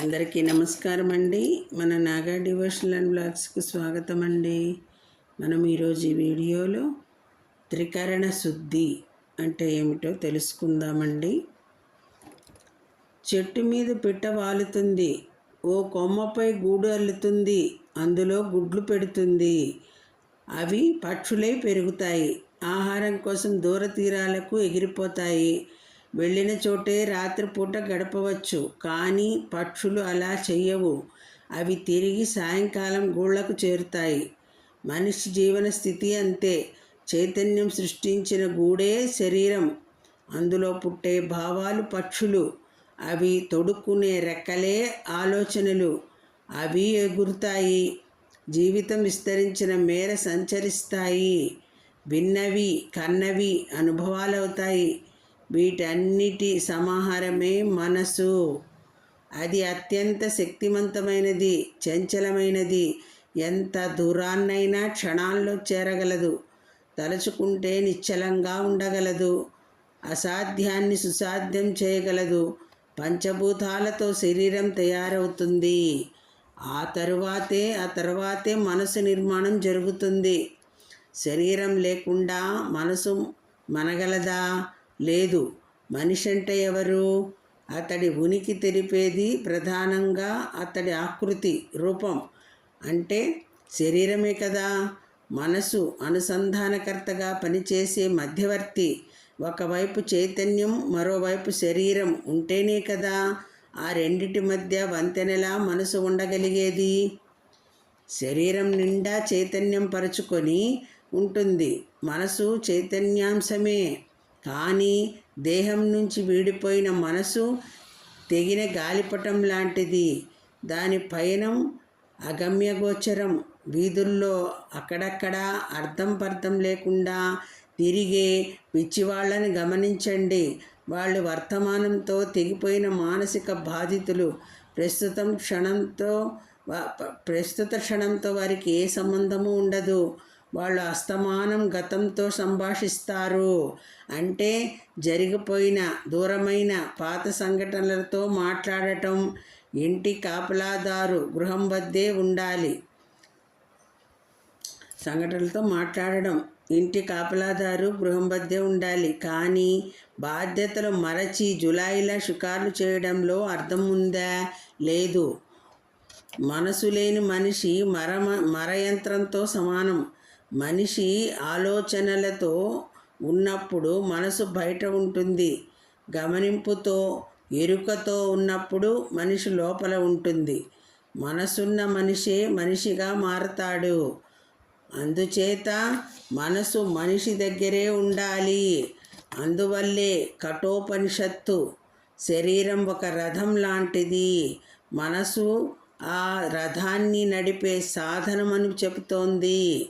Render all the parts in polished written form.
అందరికీ నమస్కారం అండి. మన నాగా డివోషనల్ అండ్ బ్లాగ్స్కి స్వాగతం అండి. మనం ఈరోజు ఈ వీడియోలో త్రికరణ శుద్ధి అంటే ఏమిటో తెలుసుకుందామండి. చెట్టు మీద పిట్ట వాలుతుంది, ఓ కొమ్మపై గూడు అల్లుతుంది, అందులో గుడ్లు పెడుతుంది. అవి పక్షులై పెరుగుతాయి, ఆహారం కోసం దూర తీరాలకు ఎగిరిపోతాయి. వెళ్ళిన చోటే రాత్రిపూట గడపవచ్చు, కానీ పక్షులు అలా చెయ్యవు. అవి తిరిగి సాయంకాలం గూళ్ళకు చేరుతాయి. మనిషి జీవన స్థితి అంతే. చైతన్యం సృష్టించిన గూడే శరీరం. అందులో పుట్టే భావాలు పక్షులు. అవి తొడుక్కునే రెక్కలే ఆలోచనలు. అవి ఎగురుతాయి, జీవితం విస్తరించిన మేర సంచరిస్తాయి. విన్నవి కన్నవి అనుభవాలవుతాయి. వీటన్నిటి సమాహారమే మనసు. అది అత్యంత శక్తివంతమైనది, చంచలమైనది. ఎంత దూరాన్నైనా క్షణాల్లో చేరగలదు. తలుచుకుంటే నిశ్చలంగా ఉండగలదు. అసాధ్యాన్ని సుసాధ్యం చేయగలదు. పంచభూతాలతో శరీరం తయారవుతుంది. ఆ తరువాతే మనసు నిర్మాణం జరుగుతుంది. శరీరం లేకుండా మనసు మనగలదా? లేదు. మనిషి అంటే ఎవరు? అతడి ఉనికి తెలిపేది ప్రధానంగా అతడి ఆకృతి, రూపం. అంటే శరీరమే కదా. మనసు అనుసంధానకర్తగా పనిచేసే మధ్యవర్తి. ఒకవైపు చైతన్యం, మరోవైపు శరీరం ఉంటేనే కదా ఆ రెండిటి మధ్య వంతెనలా మనసు ఉండగలిగేది. శరీరం నిండా చైతన్యం పరుచుకొని ఉంటుంది. మనసు చైతన్యాంశమే. కానీ దేహం నుంచి వీడిపోయిన మనసు తెగిన గాలిపటం లాంటిది. దాని పయనం అగమ్యగోచరం. వీధుల్లో అక్కడక్కడా అర్థం లేకుండా తిరిగే పిచ్చివాళ్ళని గమనించండి. వాళ్ళు వర్తమానంతో తెగిపోయిన మానసిక బాధితులు. ప్రస్తుత క్షణంతో వారికి ఏ సంబంధము ఉండదు. వాళ్ళు అస్తమానం గతంతో సంభాషిస్తారు. అంటే జరిగిపోయిన, దూరమైన పాత సంఘటనలతో మాట్లాడటం. ఇంటి కాపలాదారు గృహం వద్దే ఉండాలి. ఇంటి కాపలాదారు గృహం వద్దే ఉండాలి. కానీ బాధ్యతలు మరచి జులాయిలా షికార్లు చేయడంలో అర్థం ఉందా? లేదు. మనసు లేని మనిషి మరయంత్రంతో సమానం. మనిషి ఆలోచనలతో ఉన్నప్పుడు మనసు బయట ఉంటుంది. గమనింపుతో, ఎరుకతో ఉన్నప్పుడు మనిషి లోపల ఉంటుంది. మనసున్న మనిషే మనిషిగా మారతాడు. అందుచేత మనసు మనిషి దగ్గరే ఉండాలి. అందువల్లే కఠోపనిషత్తు శరీరం ఒక రథం లాంటిది, మనసు ఆ రథాన్ని నడిపే సాధనమని చెబుతోంది.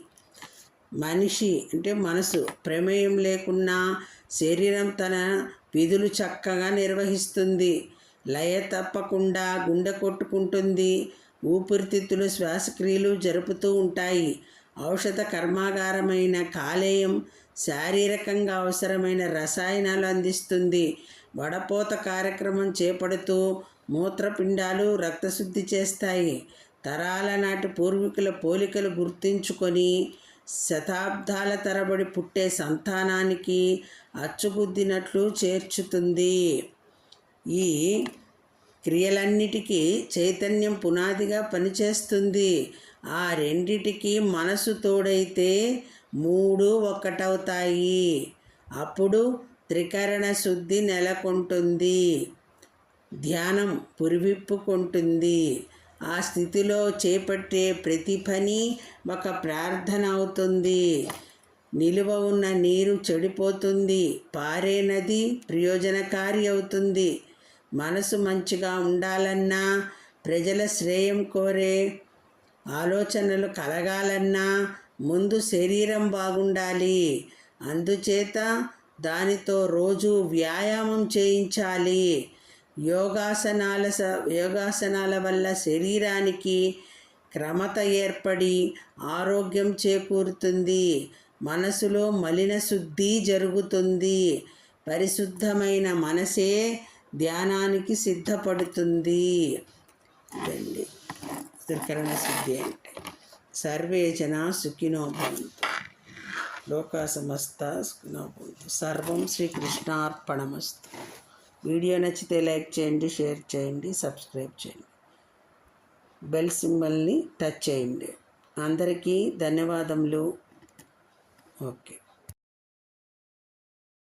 మనిషి అంటే మనసు ప్రమేయం లేకున్నా శరీరం తన విధులు చక్కగా నిర్వహిస్తుంది. లయ తప్పకుండా గుండె కొట్టుకుంటుంది. ఊపిరితిత్తులు శ్వాసక్రియలు జరుపుతూ ఉంటాయి. ఔషధ కర్మాగారమైన కాలేయం శారీరకంగా అవసరమైన రసాయనాలు అందిస్తుంది. వడపోత కార్యక్రమం చేపడుతూ మూత్రపిండాలు రక్తశుద్ధి చేస్తాయి. తరాల నాటి పూర్వీకుల పోలికలు గుర్తించుకొని శతాబ్దాల తరబడి పుట్టే సంతానానికి అచ్చుగుద్దినట్లు చేర్చుతుంది. ఈ క్రియలన్నిటికీ చైతన్యం పునాదిగా పనిచేస్తుంది. ఆ రెండిటికి మనసు తోడైతే మూడు ఒక్కటవుతాయి. అప్పుడు త్రికరణ శుద్ధి నెలకొంటుంది. ధ్యానం పురివిప్పుకుంటుంది. ఆ స్థితిలో చేపట్టే ప్రతి పని ఒక ప్రార్థన అవుతుంది. నిలువ ఉన్న నీరు చెడిపోతుంది, పారే నది ప్రయోజనకారి అవుతుంది. మనసు మంచిగా ఉండాలన్నా, ప్రజల శ్రేయం కోరే ఆలోచనలు కలగాలన్నా ముందు శరీరం బాగుండాలి. అందుచేత దానితో రోజు వ్యాయామం చేయించాలి. యోగాసనాల వల్ల శరీరానికి క్రమత ఏర్పడి ఆరోగ్యం చేకూరుతుంది. మనసులో మలిన శుద్ధి జరుగుతుంది. పరిశుద్ధమైన మనసే ధ్యానానికి సిద్ధపడుతుంది. ఇదండి త్రికరణ శుద్ధి అంటే. సర్వే జన సుఖినో భవంతు, లోకా సమస్త సుఖినో భవంతు. సర్వం శ్రీకృష్ణార్పణమస్తు. వీడియో నచ్చితే లైక్ చేయండి, షేర్ చేయండి, సబ్స్క్రైబ్ చేయండి, బెల్ సింబల్ని టచ్ చేయండి. అందరికీ ధన్యవాదములు. ఓకే.